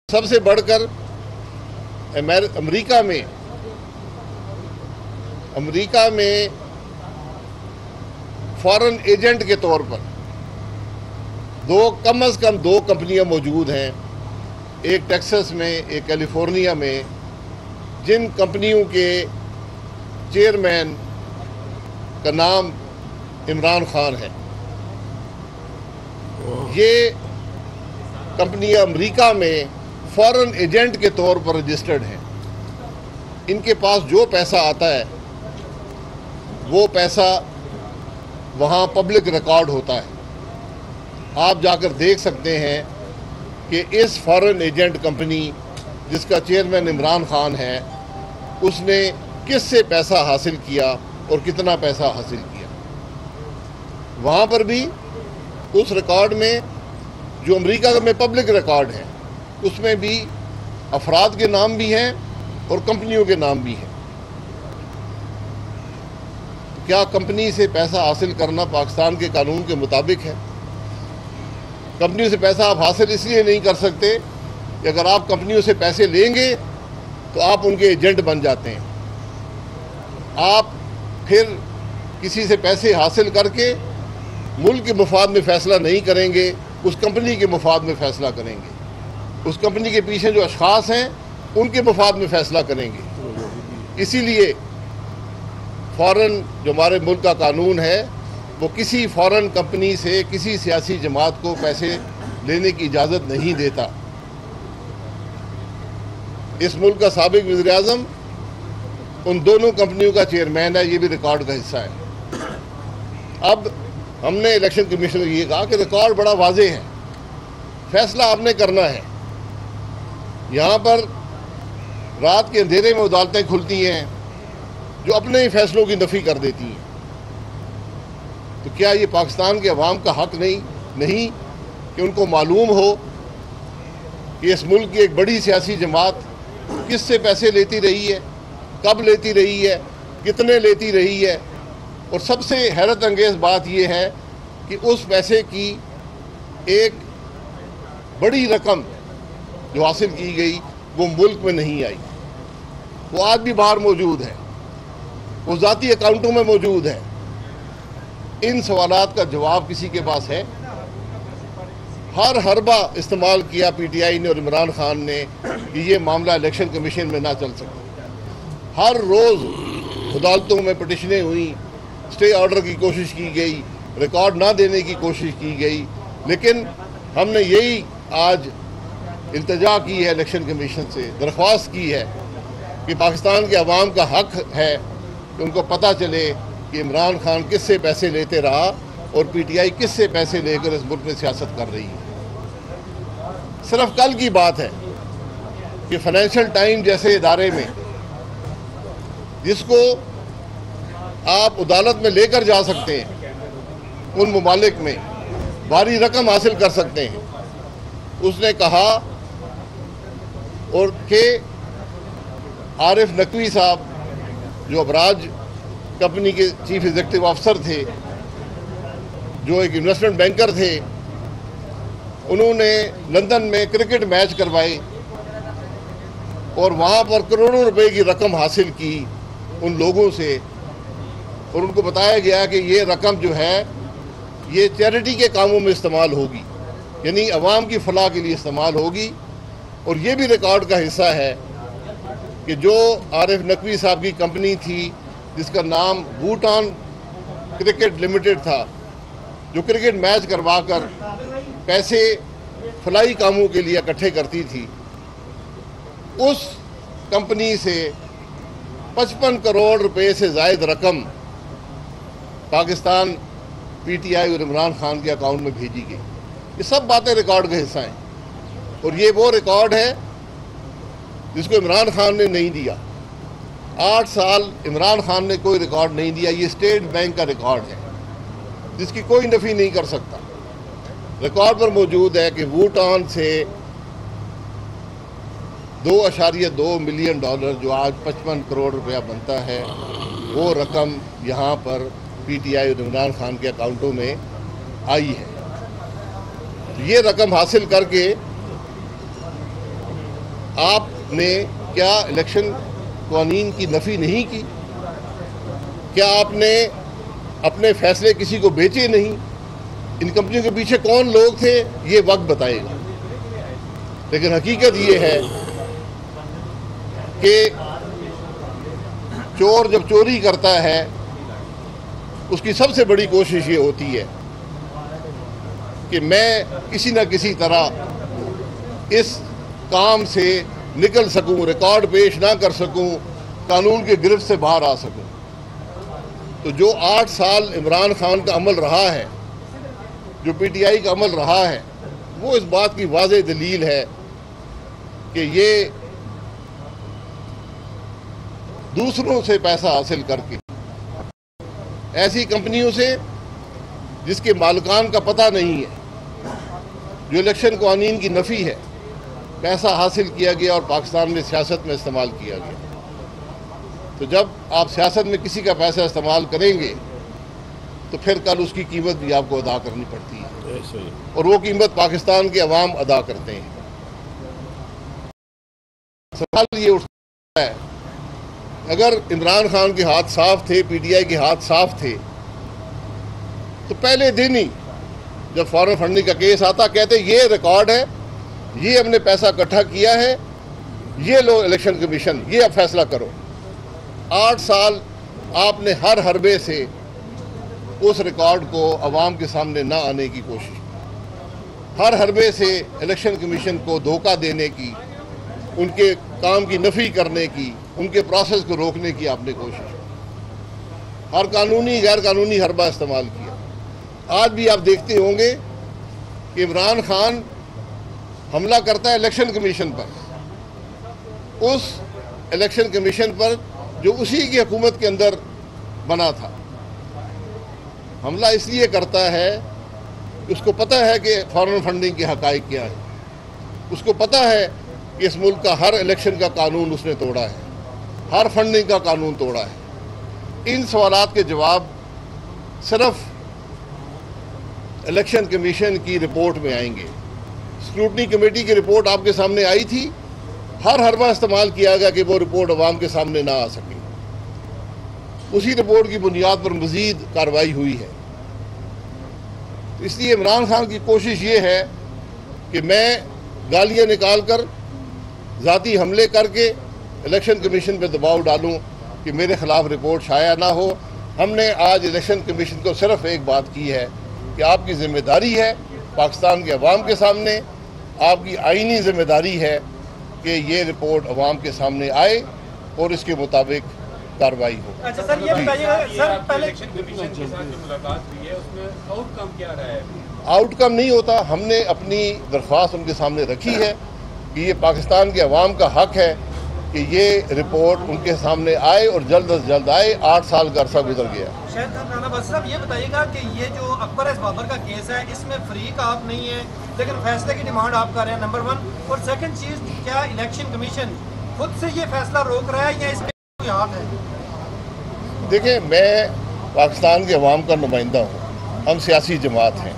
सबसे बढ़कर अमेरिका में फॉरेन एजेंट के तौर पर कम से कम दो कंपनियां मौजूद हैं, एक टेक्सास में, एक कैलिफोर्निया में, जिन कंपनियों के चेयरमैन का नाम इमरान खान है। ये कंपनियां अमेरिका में फॉरेन एजेंट के तौर पर रजिस्टर्ड हैं। इनके पास जो पैसा आता है वो पैसा वहाँ पब्लिक रिकॉर्ड होता है। आप जाकर देख सकते हैं कि इस फॉरेन एजेंट कंपनी जिसका चेयरमैन इमरान खान है, उसने किससे पैसा हासिल किया और कितना पैसा हासिल किया। वहाँ पर भी उस रिकॉर्ड में जो अमेरिका में पब्लिक रिकॉर्ड है, उसमें भी अफराद के नाम भी हैं और कंपनियों के नाम भी हैं। क्या कंपनी से पैसा हासिल करना पाकिस्तान के कानून के मुताबिक है? कंपनियों से पैसा आप हासिल इसलिए नहीं कर सकते कि अगर आप कंपनियों से पैसे लेंगे तो आप उनके एजेंट बन जाते हैं। आप फिर किसी से पैसे हासिल करके मुल्क के मफाद में फ़ैसला नहीं करेंगे, उस कंपनी के मफाद में फ़ैसला करेंगे। उस कंपनी के पीछे जो अशखास हैं उनके मफाद में फ़ैसला करेंगे। इसीलिए फ़ौरन जो हमारे मुल्क का कानून है वो किसी फ़ौरन कंपनी से किसी सियासी जमात को पैसे लेने की इजाज़त नहीं देता। इस मुल्क का साबिक वज़ीर आज़म उन दोनों कंपनियों का चेयरमैन है, ये भी रिकॉर्ड का हिस्सा है। अब हमने इलेक्शन कमीशन को ये कहा कि रिकॉर्ड बड़ा वाज़ेह है, फैसला आपने करना है। यहाँ पर रात के अंधेरे में अदालतें खुलती हैं जो अपने ही फैसलों की नफ़ी कर देती हैं। तो क्या ये पाकिस्तान के अवाम का हक नहीं कि उनको मालूम हो कि इस मुल्क की एक बड़ी सियासी जमात किससे पैसे लेती रही है, कब लेती रही है, कितने लेती रही है। और सबसे हैरत अंगेज़ बात यह है कि उस पैसे की एक बड़ी रकम जो हासिल की गई वो मुल्क में नहीं आई। वो आज भी बाहर मौजूद है, वो ज़ाती अकाउंटों में मौजूद है। इन सवालात का जवाब किसी के पास है? हर हरबा इस्तेमाल किया पीटीआई ने और इमरान खान ने कि ये मामला इलेक्शन कमीशन में ना चल सके। हर रोज़ अदालतों में पटिशनें हुई, स्टे ऑर्डर की कोशिश की गई, रिकॉर्ड ना देने की कोशिश की गई, लेकिन हमने यही आज इल्तिजा की है, इलेक्शन कमीशन से दरख्वास्त की है कि पाकिस्तान के अवाम का हक है कि उनको पता चले कि इमरान खान किससे पैसे लेते रहा और पीटीआई किससे पैसे लेकर इस मुल्क में सियासत कर रही है। सिर्फ कल की बात है कि फाइनेंशियल टाइम जैसे इदारे में, जिसको आप अदालत में लेकर जा सकते हैं, उन ममालिक में भारी रकम हासिल कर सकते हैं, उसने कहा और के आरिफ नकवी साहब जो अबराज कंपनी के चीफ एग्जीक्यूटिव ऑफिसर थे, जो एक इन्वेस्टमेंट बैंकर थे, उन्होंने लंदन में क्रिकेट मैच करवाए और वहाँ पर करोड़ों रुपए की रकम हासिल की उन लोगों से। और उनको बताया गया कि ये रकम जो है ये चैरिटी के कामों में इस्तेमाल होगी, यानी अवाम की फलाह के लिए इस्तेमाल होगी। और ये भी रिकॉर्ड का हिस्सा है कि जो आरिफ नकवी साहब की कंपनी थी जिसका नाम भूटान क्रिकेट लिमिटेड था, जो क्रिकेट मैच करवा कर पैसे फलाही कामों के लिए इकट्ठे करती थी, उस कंपनी से 55 करोड़ रुपए से ज़ायद रकम पाकिस्तान पीटीआई और इमरान खान के अकाउंट में भेजी गई। ये सब बातें रिकॉर्ड का हिस्सा हैं और ये वो रिकॉर्ड है जिसको इमरान खान ने नहीं दिया। 8 साल इमरान खान ने कोई रिकॉर्ड नहीं दिया। ये स्टेट बैंक का रिकॉर्ड है जिसकी कोई नफ़ी नहीं कर सकता। रिकॉर्ड पर मौजूद है कि भूटान से $2.2 मिलियन जो आज 55 करोड़ रुपया बनता है, वो रकम यहाँ पर पीटीआई और इमरान खान के अकाउंटों में आई है। ये रकम हासिल करके आपने क्या इलेक्शन कानून की नफ़ी नहीं की? क्या आपने अपने फैसले किसी को बेचे नहीं? इन कंपनियों के पीछे कौन लोग थे, ये वक्त बताएगा। लेकिन हकीकत ये है कि चोर जब चोरी करता है उसकी सबसे बड़ी कोशिश ये होती है कि मैं किसी न किसी तरह इस काम से निकल सकूं, रिकॉर्ड पेश ना कर सकूं, कानून के गिरफ्त से बाहर आ सकूं। तो जो 8 साल इमरान खान का अमल रहा है, जो पीटीआई का अमल रहा है, वो इस बात की वाज़ेह दलील है कि ये दूसरों से पैसा हासिल करके, ऐसी कंपनियों से जिसके मालिकान का पता नहीं है, जो इलेक्शन कानून की नफ़ी है, पैसा हासिल किया गया और पाकिस्तान में सियासत में इस्तेमाल किया गया। तो जब आप सियासत में किसी का पैसा इस्तेमाल करेंगे तो फिर कल उसकी कीमत भी आपको अदा करनी पड़ती है, और वो कीमत पाकिस्तान के अवाम अदा करते हैं। सवाल ये उठता है, अगर इमरान खान के हाथ साफ थे, पीटीआई के हाथ साफ थे, तो पहले दिन ही जब फॉरेन फंडिंग का केस आता कहते ये रिकॉर्ड है, ये हमने पैसा इकट्ठा किया है, ये लो इलेक्शन कमीशन, ये अब फैसला करो। 8 साल आपने हर हरबे से उस रिकॉर्ड को अवाम के सामने ना आने की कोशिश, हर हरबे से इलेक्शन कमीशन को धोखा देने की, उनके काम की नफ़ी करने की, उनके प्रोसेस को रोकने की आपने कोशिश, हर कानूनी गैर कानूनी हरबा इस्तेमाल किया। आज भी आप देखते होंगे कि इमरान खान हमला करता है इलेक्शन कमीशन पर, उस इलेक्शन कमीशन पर जो उसी की हुकूमत के अंदर बना था। हमला इसलिए करता है कि उसको पता है कि फॉरेन फंडिंग के हक़ाइक़ क्या है, उसको पता है कि इस मुल्क का हर इलेक्शन का कानून उसने तोड़ा है, हर फंडिंग का कानून तोड़ा है। इन सवालात के जवाब सिर्फ इलेक्शन कमीशन की रिपोर्ट में आएंगे। स्क्रूटनी कमेटी की रिपोर्ट आपके सामने आई थी, हर हरबा इस्तेमाल किया गया कि वो रिपोर्ट अवाम के सामने ना आ सके। उसी रिपोर्ट की बुनियाद पर मज़ीद कार्रवाई हुई है। इसलिए इमरान खान की कोशिश ये है कि मैं गालियाँ निकाल कर, ज़ाती हमले करके इलेक्शन कमीशन पर दबाव डालूं कि मेरे ख़िलाफ़ रिपोर्ट शाया ना हो। हमने आज इलेक्शन कमीशन को सिर्फ एक बात की है कि आपकी ज़िम्मेदारी है पाकिस्तान के अवाम के सामने, आपकी आईनी ज़िम्मेदारी है कि ये रिपोर्ट अवाम के सामने आए और इसके मुताबिक कार्रवाई हो। अच्छा सर, ये बताइए सर, पहले इलेक्शन कमीशन के साथ जो मुलाकात हुई है उसमें आउटकम क्या रहा है? आउटकम नहीं होता। हमने अपनी दरख्वास्त उनके सामने रखी है कि ये पाकिस्तान के अवाम का हक है कि ये रिपोर्ट उनके सामने आए और जल्द अज जल्द आए। 8 साल का अरसा गुजर गया। शायद राना बस साहब ये बताइएगा कि ये जो अकबर एस बाबर का केस है, इसमें फरीक आप नहीं है, लेकिन फैसले की डिमांड आप कर रहे हैं, नंबर 1। और सेकंड चीज़, क्या इलेक्शन कमीशन खुद से ये फैसला रोक रहा है या इसमें कोई हाथ है? देखिए, मैं पाकिस्तान के अवाम का नुमाइंदा हूँ, हम सियासी जमात हैं।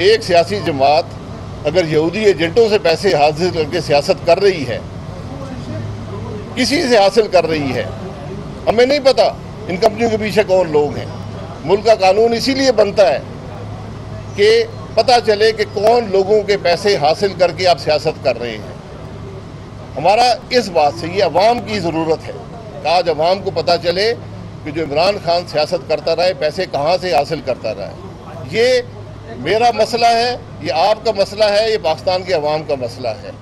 एक सियासी जमात अगर यहूदी एजेंटों से पैसे हासिल करके सियासत कर रही है, किसी से हासिल कर रही है, हमें नहीं पता इन कंपनियों के पीछे कौन लोग हैं। मुल्क का कानून इसीलिए बनता है कि पता चले कि कौन लोगों के पैसे हासिल करके आप सियासत कर रहे हैं। हमारा इस बात से ये अवाम की ज़रूरत है कि आज अवाम को पता चले कि जो इमरान खान सियासत करता रहा है, पैसे कहाँ से हासिल करता रहा है। ये मेरा मसला है, ये आपका मसला है, ये पाकिस्तान के अवाम का मसला है।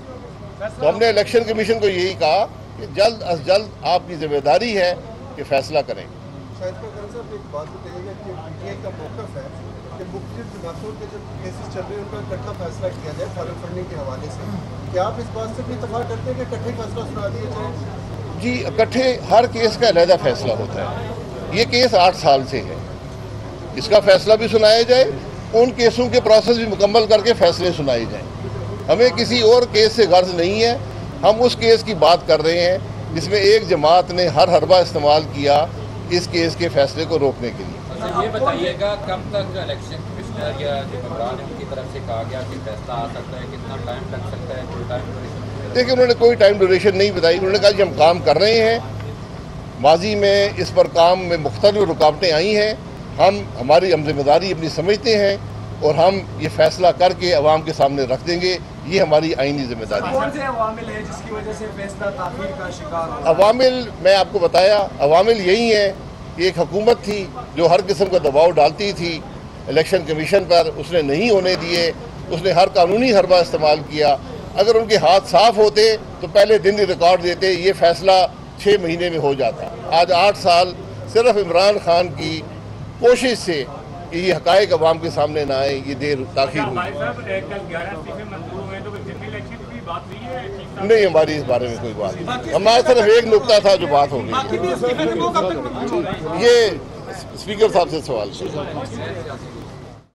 तो हमने इलेक्शन कमीशन को यही कहा कि जल्द अज जल्द आपकी जिम्मेदारी है कि फैसला करें। शायद साहब एक बात बताइएगा कि पीटीआई का मौक़िफ़ है कि मुख्तलिफ जमातों के जो केसेस चल रहे हैं उनका इकट्ठा फैसला किया जाए फॉरेन फंडिंग के हवाले से। क्या आप इस बात से भी इत्तेफाक करते हैं कि इकट्ठे फैसला सुना दिया जाए? जी, इकट्ठे हर केस का अलहदा फैसला होता है। ये केस 8 साल से है, इसका फैसला भी सुनाया जाए, उन केसों के प्रोसेस भी मुकम्मल करके फैसले सुनाए जाएँ। हमें किसी और केस से गर्ज नहीं है। हम उस केस की बात कर रहे हैं जिसमें एक जमात ने हर हरबा इस्तेमाल किया इस केस के फैसले को रोकने के लिए। अच्छा, ये बताइएगा कब तक इलेक्शन कमिश्नर या जो इमरान उनकी तरफ से कहा गया कि फैसला आ सकता है, कितना टाइम लग सकता है, कोई टाइम? देखिए उन्होंने कोई टाइम ड्यूरेशन नहीं बताई। उन्होंने कहा कि हम काम कर रहे हैं, माजी में इस पर काम में मुख्तलिफ रुकावटें आई हैं, हमारी हम जिम्मेदारी अपनी समझते हैं और हम ये फैसला करके अवाम के सामने रख देंगे। ये हमारी आईनी जिम्मेदारी है। कौन से अवामिल है जिसकी वजह से फैसला ताख़ीर का शिकार हो? अवामिल मैं आपको बताया, अवामिल यही है कि एक हुकूमत थी जो हर किस्म का दबाव डालती थी इलेक्शन कमीशन पर, उसने नहीं होने दिए, उसने हर कानूनी हरबा इस्तेमाल किया। अगर उनके हाथ साफ होते तो पहले दिन ही रिकॉर्ड देते, ये फैसला 6 महीने में हो जाता। आज 8 साल सिर्फ इमरान खान की कोशिश से कि ये हकायक अवाम के सामने ना आए, ये देर ताख़ीर हुई। नहीं, हमारी इस बारे में कोई बात नहीं, हमारे सिर्फ एक नुकता था जो बात हो गई। बाकी भी इस्तीफे के वो कब तक मंजूर होंगे? ये स्पीकर साहब से सवाल है।